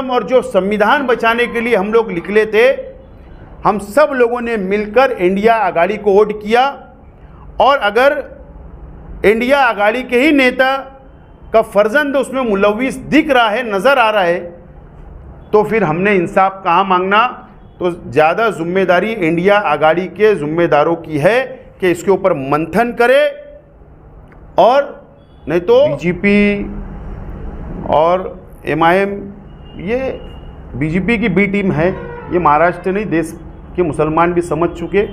और जो संविधान बचाने के लिए हम लोग निकले थे, हम सब लोगों ने मिलकर इंडिया आघाड़ी को वोट किया। और अगर इंडिया आघाड़ी के ही नेता का फर्जंद उसमें मुलव्विस दिख रहा है, नज़र आ रहा है, तो फिर हमने इंसाफ कहाँ मांगना। तो ज़्यादा जिम्मेदारी इंडिया आघाड़ी के जिम्मेदारों की है कि इसके ऊपर मंथन करे, और नहीं तो बीजेपी और MIM, ये बीजेपी की बी टीम है। ये महाराष्ट्र नहीं, देश के मुसलमान भी समझ चुके,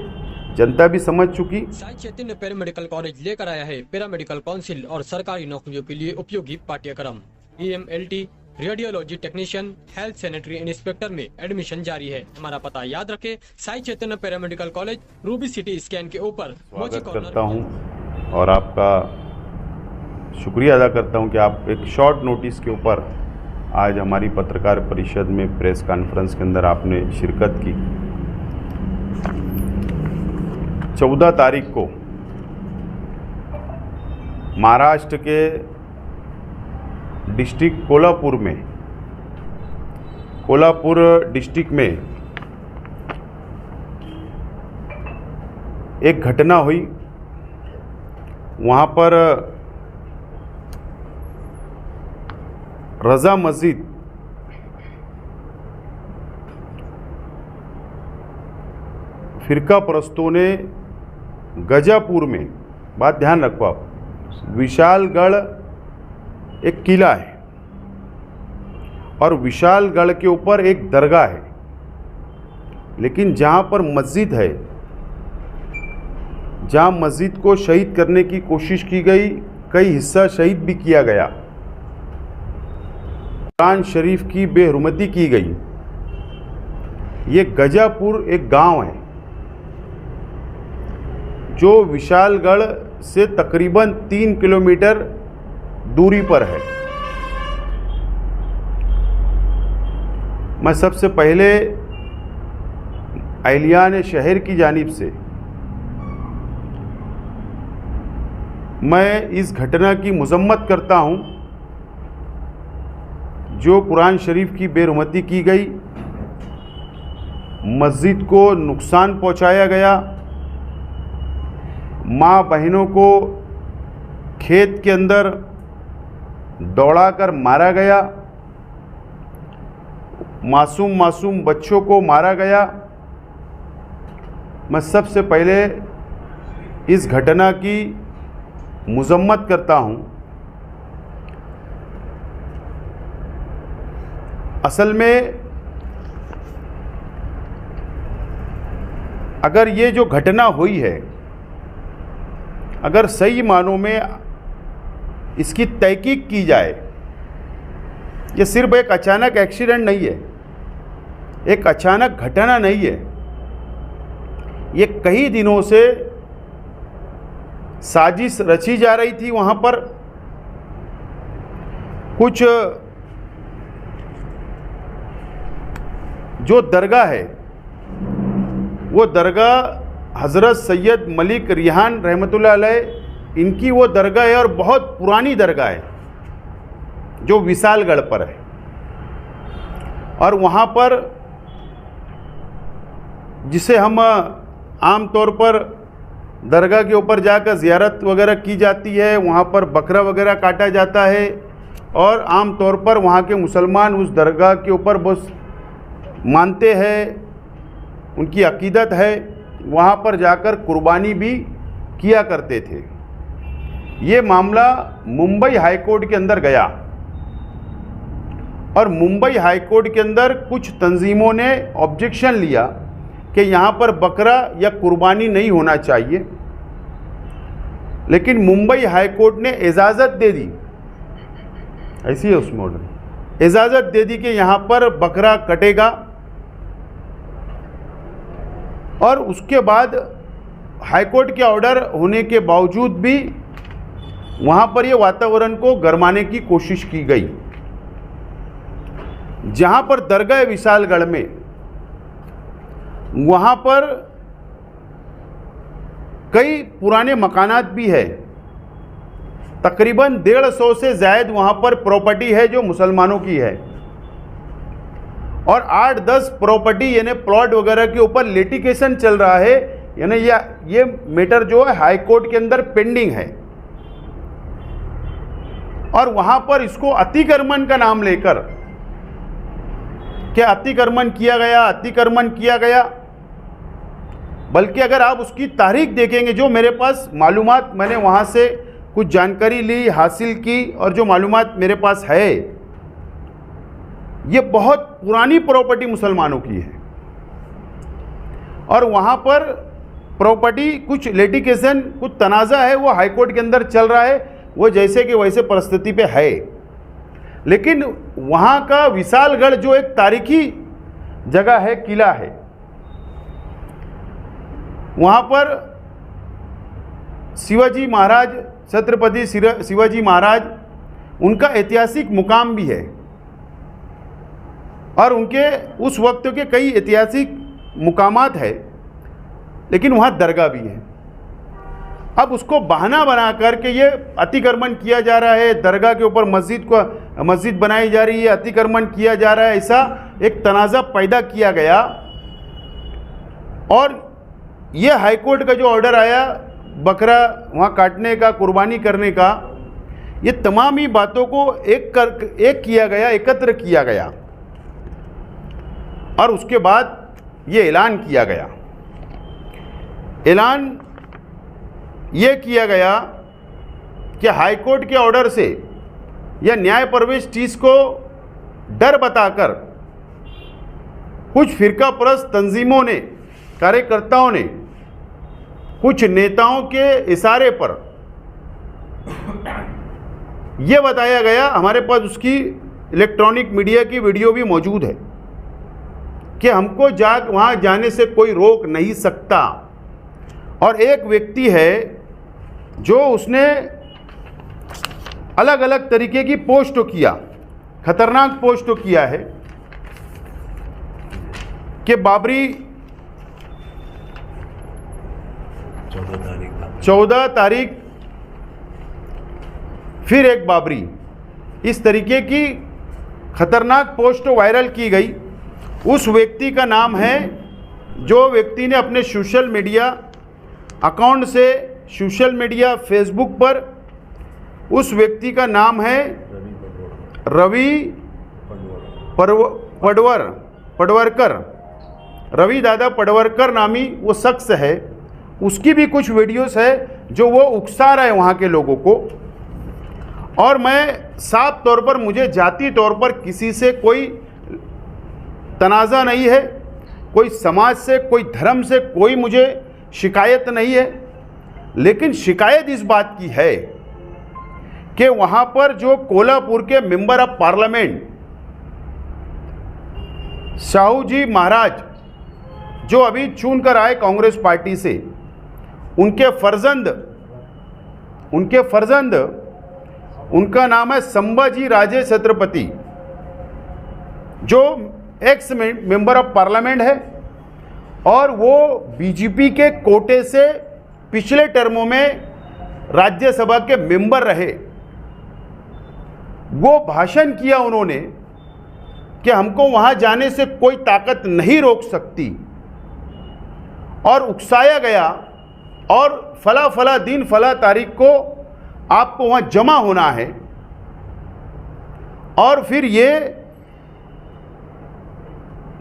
जनता भी समझ चुकी। साई चैतन्य पैरामेडिकल कॉलेज लेकर आया है पैरामेडिकल काउंसिल और सरकारी नौकरियों के लिए उपयोगी पाठ्यक्रम। EMLT, radiology technician, health sanitary inspector में एडमिशन जारी है। हमारा पता याद रखें, Sai Chaitanya paramedical college, Ruby City Scan के ऊपर। स्वागत करता हूं और आपका शुक्रिया अदा करता हूं कि आप एक शॉर्ट नोटिस के ऊपर आज हमारी पत्रकार परिषद में, प्रेस कॉन्फ्रेंस के अंदर आपने शिरकत की। 14 तारीख को महाराष्ट्र के डिस्ट्रिक्ट कोल्हापुर डिस्ट्रिक्ट में एक घटना हुई। वहाँ पर रज़ा मस्जिद फिरका परस्तों ने गजापुर में, बात ध्यान रखो आप, विशालगढ़ एक किला है और विशालगढ़ के ऊपर एक दरगाह है, लेकिन जहाँ पर मस्जिद है, जहाँ मस्जिद को शहीद करने की कोशिश की गई, कई हिस्सा शहीद भी किया गया, कुरान शरीफ की बेहुरमती की गई। ये गजापुर एक गांव है जो विशालगढ़ से तकरीबन 3 किलोमीटर दूरी पर है। मैं सबसे पहले अहलियान शहर की जानिब से मैं इस घटना की मजम्मत करता हूं जो कुरान शरीफ की बेरुमती की गई, मस्जिद को नुकसान पहुंचाया गया, माँ बहनों को खेत के अंदर दौड़ाकर मारा गया, मासूम बच्चों को मारा गया। मैं सबसे पहले इस घटना की मजम्मत करता हूं। असल में अगर ये जो घटना हुई है, अगर सही मानों में इसकी तहकीक की जाए, ये सिर्फ एक अचानक एक्सीडेंट नहीं है, एक अचानक घटना नहीं है, ये कई दिनों से साजिश रची जा रही थी। वहाँ पर कुछ जो दरगाह है, वो दरगाह हज़रत सैयद मलिक रिहान रहमतुल्लाह अलैह, इनकी वो दरगाह है और बहुत पुरानी दरगाह है जो विशालगढ़ पर है। और वहाँ पर जिसे हम आम तौर पर दरगाह के ऊपर जाकर ज़ियारत वगैरह की जाती है, वहाँ पर बकरा वगैरह काटा जाता है और आम तौर पर वहाँ के मुसलमान उस दरगाह के ऊपर बस मानते हैं, उनकी अकीदत है, वहाँ पर जाकर कुर्बानी भी किया करते थे। ये मामला मुंबई हाई कोर्ट के अंदर गया और मुंबई हाई कोर्ट के अंदर कुछ तंजीमों ने ऑब्जेक्शन लिया कि यहाँ पर बकरा या कुर्बानी नहीं होना चाहिए, लेकिन मुंबई हाई कोर्ट ने इजाज़त दे दी, ऐसी है उसमें ऑर्डर, इजाज़त दे दी कि यहाँ पर बकरा कटेगा। और उसके बाद हाई कोर्ट के ऑर्डर होने के बावजूद भी वहाँ पर ये वातावरण को गरमाने की कोशिश की गई। जहाँ पर दरगाह विशालगढ़ में, वहाँ पर कई पुराने मकानात भी है, तकरीबन 150 से ज़ायद वहाँ पर प्रॉपर्टी है जो मुसलमानों की है। और 8-10 प्रॉपर्टी यानी प्लॉट वगैरह के ऊपर लिटिगेशन चल रहा है, यानी ये मैटर जो है हाई कोर्ट के अंदर पेंडिंग है। और वहां पर इसको अतिक्रमण का नाम लेकर क्या अतिक्रमण किया गया, बल्कि अगर आप उसकी तारीख देखेंगे, जो मेरे पास मालूमात मैंने वहाँ से कुछ जानकारी ली, हासिल की, और जो मालूमात मेरे पास है, ये बहुत पुरानी प्रॉपर्टी मुसलमानों की है। और वहाँ पर प्रॉपर्टी कुछ लिटिगेशन, कुछ तनाज़ा है, वो हाई कोर्ट के अंदर चल रहा है, वो जैसे कि वैसे परिस्थिति पे है। लेकिन वहाँ का विशालगढ़ जो एक तारीखी जगह है, किला है, वहाँ पर शिवाजी महाराज, छत्रपति शिवाजी महाराज, उनका ऐतिहासिक मुकाम भी है और उनके उस वक्त के कई ऐतिहासिक मुकामात है, लेकिन वहाँ दरगाह भी है। अब उसको बहाना बना करके ये अतिक्रमण किया जा रहा है, दरगाह के ऊपर मस्जिद बनाई जा रही है, अतिक्रमण किया जा रहा है, ऐसा एक तनाज़ा पैदा किया गया। और ये हाई कोर्ट का जो ऑर्डर आया बकरा वहाँ काटने का, कुर्बानी करने का, ये तमाम ही बातों को एकत्र किया गया और उसके बाद ये ऐलान किया गया। ऐलान ये किया गया कि हाई कोर्ट के ऑर्डर से या न्याय प्रवेश चीज़ को डर बताकर कुछ फिरकापरस्त तंजीमों ने, कार्यकर्ताओं ने, कुछ नेताओं के इशारे पर यह बताया गया, हमारे पास उसकी इलेक्ट्रॉनिक मीडिया की वीडियो भी मौजूद है, कि हमको वहाँ जाने से कोई रोक नहीं सकता। और एक व्यक्ति है जो उसने अलग अलग तरीके की पोस्ट किया, खतरनाक पोस्ट किया है कि बाबरी 14 तारीख फिर एक बाबरी, इस तरीके की खतरनाक पोस्ट वायरल की गई। उस व्यक्ति का नाम है, जो व्यक्ति ने अपने सोशल मीडिया अकाउंट से, सोशल मीडिया फेसबुक पर, उस व्यक्ति का नाम है रवि पडवरकर, रवि दादा पडवरकर नामी वो शख्स है। उसकी भी कुछ वीडियोस है जो वो उकसा रहा है वहाँ के लोगों को। और मैं साफ तौर पर, मुझे जाती तौर पर किसी से कोई तनाज़ा नहीं है, कोई समाज से, कोई धर्म से कोई मुझे शिकायत नहीं है, लेकिन शिकायत इस बात की है कि वहाँ पर जो कोल्हापुर के मेंबर ऑफ पार्लियामेंट साहू जी महाराज, जो अभी चुन कर आए कांग्रेस पार्टी से, उनके फर्जंद उनका नाम है संभाजी राजे छत्रपति, जो एक्स मेंबर ऑफ पार्लियामेंट है और वो बीजेपी के कोटे से पिछले टर्मों में राज्यसभा के मेंबर रहे। वो भाषण किया उन्होंने कि हमको वहाँ जाने से कोई ताकत नहीं रोक सकती, और उकसाया गया और फला दिन फला तारीख को आपको वहाँ जमा होना है। और फिर ये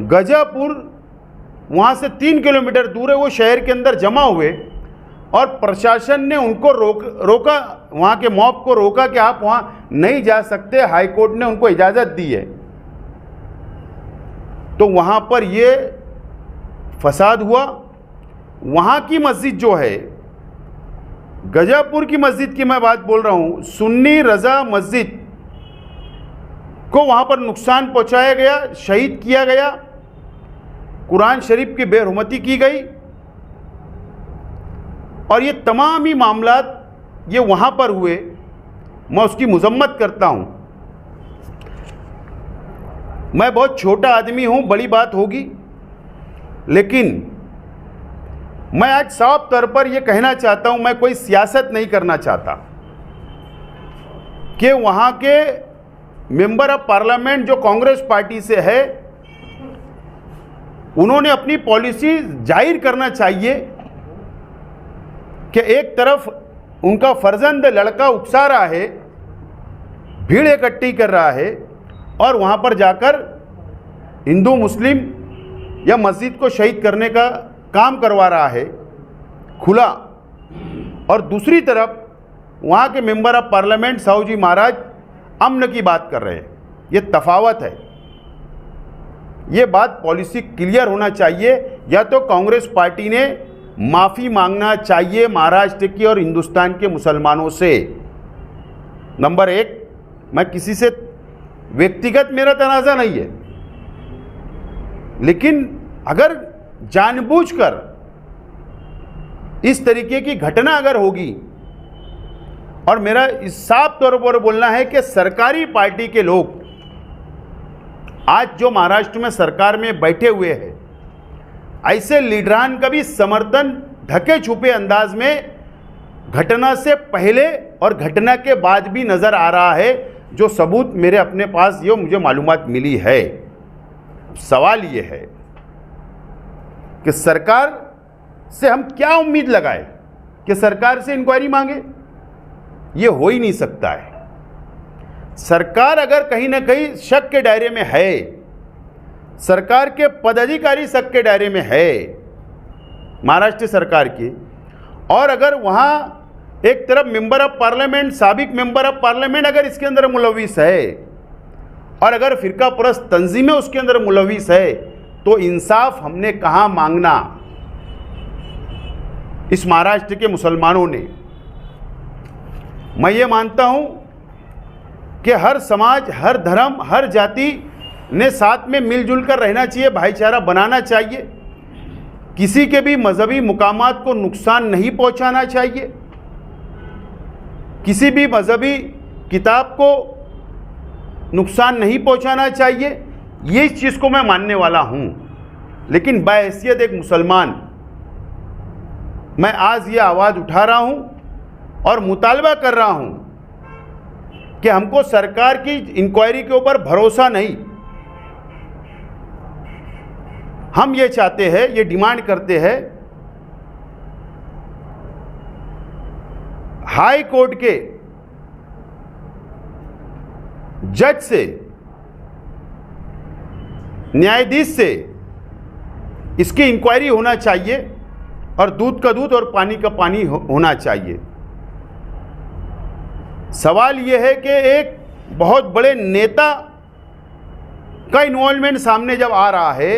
गजापुर वहाँ से 3 किलोमीटर दूर है, वो शहर के अंदर जमा हुए और प्रशासन ने उनको रोका, वहाँ के मॉब को रोका कि आप वहाँ नहीं जा सकते, हाई कोर्ट ने उनको इजाज़त दी है। तो वहाँ पर ये फसाद हुआ। वहाँ की मस्जिद जो है, गजापुर की मस्जिद की मैं बात बोल रहा हूँ, सुन्नी रज़ा मस्जिद को वहाँ पर नुकसान पहुँचाया गया, शहीद किया गया, कुरान शरीफ की बेहुरमती की गई। और ये तमाम ही मामलात ये वहाँ पर हुए, मैं उसकी मजम्मत करता हूँ। मैं बहुत छोटा आदमी हूँ, बड़ी बात होगी, लेकिन मैं आज साफ तौर पर यह कहना चाहता हूँ, मैं कोई सियासत नहीं करना चाहता, कि वहाँ के मेंबर ऑफ पार्लियामेंट जो कांग्रेस पार्टी से है, उन्होंने अपनी पॉलिसी जाहिर करना चाहिए कि एक तरफ उनका फर्जंद लड़का उकसा रहा है, भीड़ इकट्ठी कर रहा है और वहाँ पर जाकर हिंदू मुस्लिम या मस्जिद को शहीद करने का काम करवा रहा है खुला, और दूसरी तरफ वहाँ के मेंबर ऑफ पार्लियामेंट साहू जी महाराज अमन की बात कर रहे हैं। ये तफावत है। ये बात पॉलिसी क्लियर होना चाहिए। या तो कांग्रेस पार्टी ने माफ़ी मांगना चाहिए महाराष्ट्र की और हिंदुस्तान के मुसलमानों से। नंबर एक, मैं किसी से व्यक्तिगत मेरा तनाज़ा नहीं है, लेकिन अगर जानबूझकर इस तरीके की घटना अगर होगी, और मेरा इस साफ तौर पर बोलना है कि सरकारी पार्टी के लोग आज जो महाराष्ट्र में सरकार में बैठे हुए हैं, ऐसे लीडरान का भी समर्थन ढके छुपे अंदाज में घटना से पहले और घटना के बाद भी नज़र आ रहा है, जो सबूत मेरे अपने पास ये मुझे मालूमात मिली है। सवाल ये है कि सरकार से हम क्या उम्मीद लगाए कि सरकार से इंक्वायरी मांगे? ये हो ही नहीं सकता है। सरकार अगर कहीं ना कहीं शक के दायरे में है, सरकार के पदाधिकारी शक के दायरे में है महाराष्ट्र सरकार की, और अगर वहाँ एक तरफ मेंबर ऑफ पार्लियामेंट, साबिक मेंबर ऑफ पार्लियामेंट अगर इसके अंदर मुलविस है, और अगर फिरका परस्त तंजीमें उसके अंदर मुलविस है, तो इंसाफ हमने कहाँ मांगना? इस महाराष्ट्र के मुसलमानों ने। मैं ये मानता हूँ कि हर समाज, हर धर्म, हर जाति ने साथ में मिलजुल कर रहना चाहिए, भाईचारा बनाना चाहिए, किसी के भी मजहबी मुकामात को नुकसान नहीं पहुंचाना चाहिए, किसी भी मजहबी किताब को नुकसान नहीं पहुंचाना चाहिए। ये इस चीज़ को मैं मानने वाला हूँ, लेकिन बहैसियत एक मुसलमान मैं आज ये आवाज़ उठा रहा हूँ और मुतालबा कर रहा हूँ कि हमको सरकार की इंक्वायरी के ऊपर भरोसा नहीं। हम ये चाहते हैं, ये डिमांड करते हैं, हाई कोर्ट के जज से, न्यायाधीश से इसकी इंक्वायरी होना चाहिए, और दूध का दूध और पानी का पानी होना चाहिए। सवाल यह है कि एक बहुत बड़े नेता का इन्वॉल्वमेंट सामने जब आ रहा है,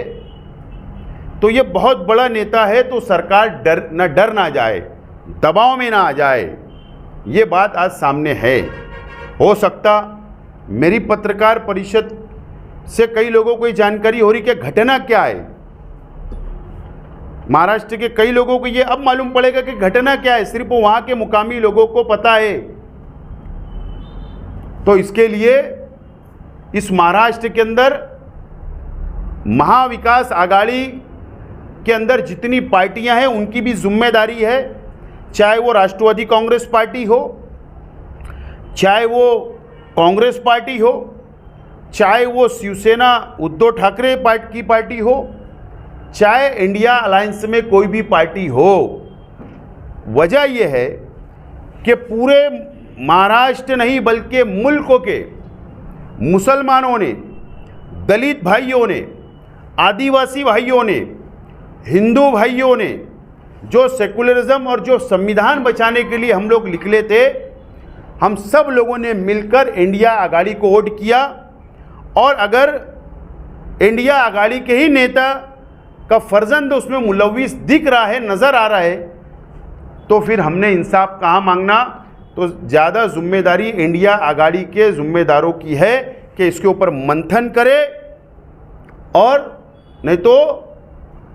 तो ये बहुत बड़ा नेता है, तो सरकार डर ना जाए, दबाव में ना आ जाए। ये बात आज सामने है। हो सकता मेरी पत्रकार परिषद से कई लोगों को ये जानकारी हो रही कि घटना क्या है। महाराष्ट्र के कई लोगों को ये अब मालूम पड़ेगा कि घटना क्या है, सिर्फ वहाँ के मुकामी लोगों को पता है। तो इसके लिए इस महाराष्ट्र के अंदर महाविकास आघाड़ी के अंदर जितनी पार्टियां हैं उनकी भी जिम्मेदारी है, चाहे वो राष्ट्रवादी कांग्रेस पार्टी हो, चाहे वो कांग्रेस पार्टी हो, चाहे वो शिवसेना उद्धव ठाकरे की पार्टी हो, चाहे इंडिया अलायंस में कोई भी पार्टी हो। वजह यह है कि पूरे महाराष्ट्र नहीं बल्कि मुल्कों के मुसलमानों ने, दलित भाइयों ने, आदिवासी भाइयों ने, हिंदू भाइयों ने, जो सेकुलरिज्म और जो संविधान बचाने के लिए हम लोग निकले थे, हम सब लोगों ने मिलकर इंडिया आघाड़ी को वोट किया। और अगर इंडिया आघाड़ी के ही नेता का फर्जंद उसमें मुलविस दिख रहा है, नज़र आ रहा है, तो फिर हमने इंसाफ कहाँ मांगना? तो ज़्यादा जिम्मेदारी इंडिया आघाड़ी के जिम्मेदारों की है कि इसके ऊपर मंथन करे, और नहीं तो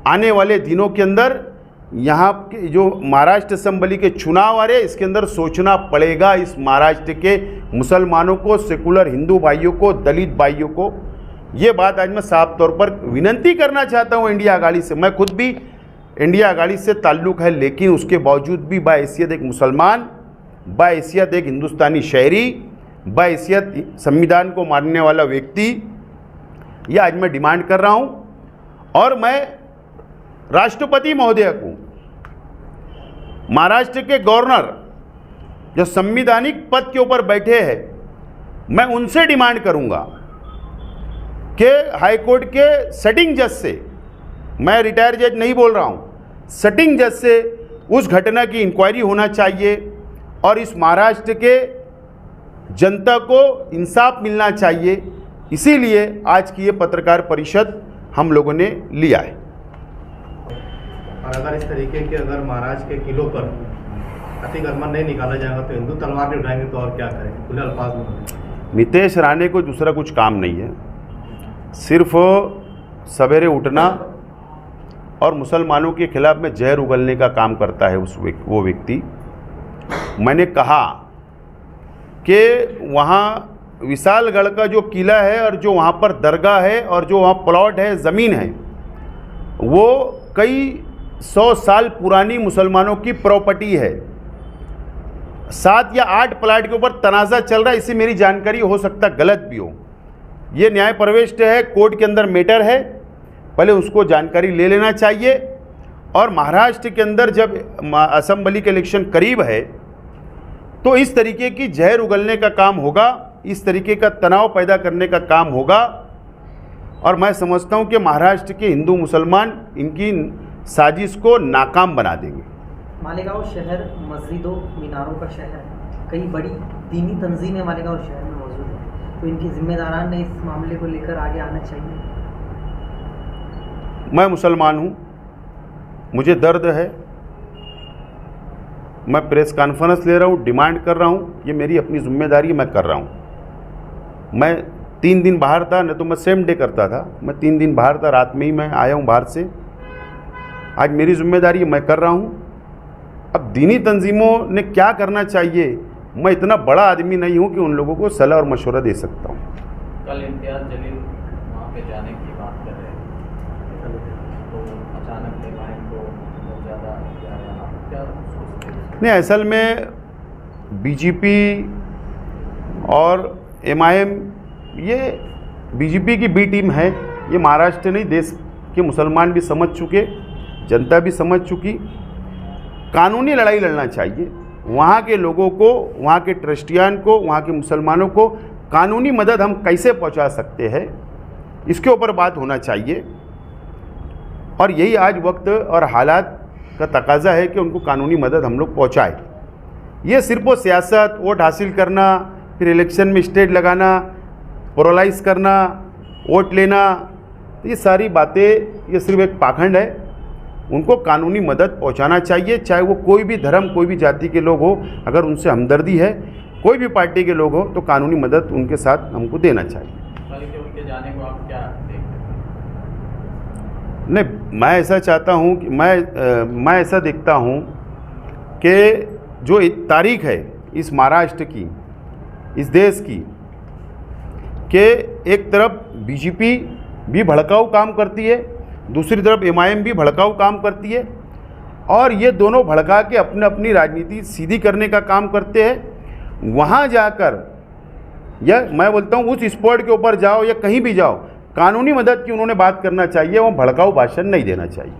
आने वाले दिनों के अंदर यहाँ के जो महाराष्ट्र असेंबली के चुनाव आ रहे हैं, इसके अंदर सोचना पड़ेगा इस महाराष्ट्र के मुसलमानों को, सेकुलर हिंदू भाइयों को, दलित भाइयों को। ये बात आज मैं साफ तौर पर विनंती करना चाहता हूँ इंडिया आघाड़ी से। मैं खुद भी इंडिया आघाड़ी से ताल्लुक़ है, लेकिन उसके बावजूद भी बाहैसियत एक मुसलमान, बाहैसियत एक हिंदुस्तानी शहरी, बाहैसियत संविधान को मानने वाला व्यक्ति, ये आज मैं डिमांड कर रहा हूँ। और मैं राष्ट्रपति महोदय को, महाराष्ट्र के गवर्नर जो संवैधानिक पद के ऊपर बैठे हैं, मैं उनसे डिमांड करूंगा कि हाईकोर्ट के सिटिंग जज से, मैं रिटायर जज नहीं बोल रहा हूं, सिटिंग जज से उस घटना की इंक्वायरी होना चाहिए और इस महाराष्ट्र के जनता को इंसाफ मिलना चाहिए। इसीलिए आज की ये पत्रकार परिषद हम लोगों ने लिया है। और अगर इस तरीके के अगर महाराज के किलों पर अतिक्रमण नहीं निकाला जाएगा तो हिंदू तलवार नहीं उठाएंगे तो और क्या करेंगे? खुले अल्फाज में नितेश राणे को दूसरा कुछ काम नहीं है, सिर्फ सवेरे उठना और मुसलमानों के खिलाफ में जहर उगलने का काम करता है वो व्यक्ति। मैंने कहा कि वहाँ विशालगढ़ का जो किला है और जो वहाँ पर दरगाह है और जो वहाँ प्लॉट है, ज़मीन है, वो कई 100 साल पुरानी मुसलमानों की प्रॉपर्टी है। 7 या 8 प्लाट के ऊपर तनाज़ा चल रहा है, इससे मेरी जानकारी हो सकता गलत भी हो। ये न्याय प्रविष्ट है, कोर्ट के अंदर मैटर है, पहले उसको जानकारी ले लेना चाहिए। और महाराष्ट्र के अंदर जब असेंबली के इलेक्शन करीब है तो इस तरीके की जहर उगलने का काम होगा, इस तरीके का तनाव पैदा करने का काम होगा। और मैं समझता हूँ कि महाराष्ट्र के हिंदू मुसलमान इनकी साजिश को नाकाम बना देंगे। मालेगांव शहर मस्जिदों मीनारों का शहर है, कई बड़ी दीनी तंजीमें मालेगांव शहर में मौजूद है, तो इनके जिम्मेदारान ने इस मामले को लेकर आगे आना चाहिए। मैं मुसलमान हूँ, मुझे दर्द है, मैं प्रेस कॉन्फ्रेंस ले रहा हूँ, डिमांड कर रहा हूँ, ये मेरी अपनी जिम्मेदारी मैं कर रहा हूँ। मैं 3 दिन बाहर था, नहीं तो मैं सेम डे करता था। मैं 3 दिन बाहर था, रात में ही मैं आया हूँ बाहर से। आज मेरी जिम्मेदारी मैं कर रहा हूँ। अब दीनी तंजीमों ने क्या करना चाहिए, मैं इतना बड़ा आदमी नहीं हूँ कि उन लोगों को सलाह और मशवरा दे सकता हूँ। कल इम्तियाज़ जलील वहाँ पे जाने की बात कर रहे हैं, तो अचानक को बहुत ज़्यादा क्या सोचते हैं? नहीं, असल में बीजेपी और MIM, ये बीजेपी की बी टीम है। ये महाराष्ट्र नहीं, देश के मुसलमान भी समझ चुके, जनता भी समझ चुकी। कानूनी लड़ाई लड़ना चाहिए। वहाँ के लोगों को, वहाँ के ट्रस्टियान को, वहाँ के मुसलमानों को कानूनी मदद हम कैसे पहुँचा सकते हैं, इसके ऊपर बात होना चाहिए। और यही आज वक्त और हालात का तकाजा है कि उनको कानूनी मदद हम लोग पहुँचाएँ। ये सिर्फ वो सियासत, वोट हासिल करना, फिर इलेक्शन में स्टेज लगाना, पोलराइज करना, वोट लेना, ये सारी बातें, ये सिर्फ एक पाखंड है। उनको कानूनी मदद पहुंचाना चाहिए, चाहे वो कोई भी धर्म, कोई भी जाति के लोग हो। अगर उनसे हमदर्दी है, कोई भी पार्टी के लोग हो, तो कानूनी मदद उनके साथ हमको देना चाहिए। उनके जाने को आप क्या देखते हैं? नहीं, मैं ऐसा चाहता हूँ कि मैं ऐसा देखता हूँ कि जो तारीख है इस महाराष्ट्र की, इस देश की, कि एक तरफ बीजेपी भी भड़काऊ काम करती है, दूसरी तरफ MIM भी भड़काऊ काम करती है, और ये दोनों भड़का के अपने अपनी राजनीति सीधी करने का काम करते हैं। वहाँ जाकर, या मैं बोलता हूँ उस स्पॉट के ऊपर जाओ या कहीं भी जाओ, कानूनी मदद की उन्होंने बात करना चाहिए, वो भड़काऊ भाषण नहीं देना चाहिए।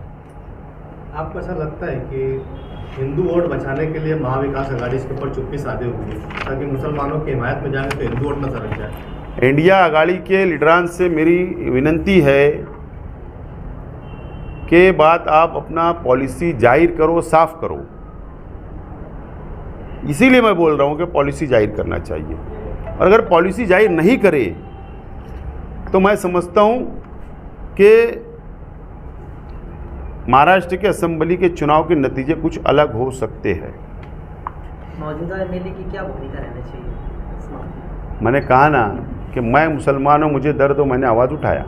आपको ऐसा लगता है कि हिंदू वोट बचाने के लिए महाविकास अघाड़ी इसके ऊपर चुप्पी साधे हुई है, ताकि मुसलमानों की हिमायत में जाए तो हिंदू वोट न सरक जाए? इंडिया अघाड़ी के लीडरान से मेरी विनंती है कि बात आप अपना पॉलिसी जाहिर करो, साफ करो। इसीलिए मैं बोल रहा हूँ कि पॉलिसी जाहिर करना चाहिए। और अगर पॉलिसी जाहिर नहीं करे तो मैं समझता हूँ कि महाराष्ट्र के असेंबली के चुनाव के नतीजे कुछ अलग हो सकते हैं। मौजूदा MLA की क्या भूमिका रहनी चाहिए इस मामले? मैंने कहा ना कि मैं मुसलमान हूँ, मुझे दर्द हो, मैंने आवाज़ उठाया।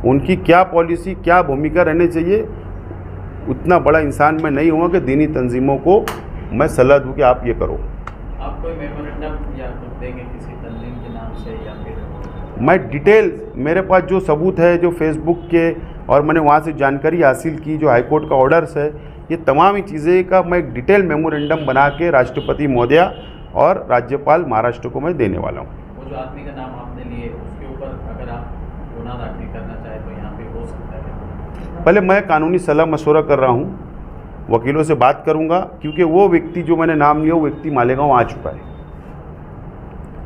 उनकी क्या पॉलिसी, क्या भूमिका रहनी चाहिए, उतना बड़ा इंसान मैं नहीं हुआ कि दीनी तंजीमों को मैं सलाह दूँ कि आप ये करो। आप कोई मेमोरेंडम या कुछ देंगे किसी तंजीम के नाम से, या फिर? मैं डिटेल, मेरे पास जो सबूत है, जो फेसबुक के, और मैंने वहाँ से जानकारी हासिल की, जो हाईकोर्ट का ऑर्डर्स है, ये तमाम ही चीज़ें का मैं एक डिटेल मेमोरेंडम बना के राष्ट्रपति महोदया और राज्यपाल महाराष्ट्र को मैं देने वाला हूँ। वो जो आदमी का नाम आपने लिए, उसके ऊपर अगर आप गुनाह दाखिल करना चाहे तो यहाँ पे हो सकता है? पहले मैं कानूनी सलाह मशवरा कर रहा हूँ, वकीलों से बात करूँगा, क्योंकि वो व्यक्ति जो मैंने नाम लिया वो व्यक्ति मालेगांव आ चुका है।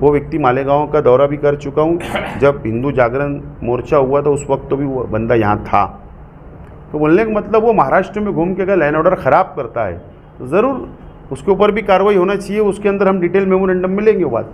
वो व्यक्ति मालेगांव का दौरा भी कर चुका हूँ। जब हिंदू जागरण मोर्चा हुआ था उस वक्त तो भी वो बंदा यहाँ था। तो बोलने का मतलब वो महाराष्ट्र में घूम के अगर लैंड ऑर्डर ख़राब करता है तो ज़रूर उसके ऊपर भी कार्रवाई होना चाहिए। उसके अंदर हम डिटेल मेमोरेंडम में लेंगे वो बात।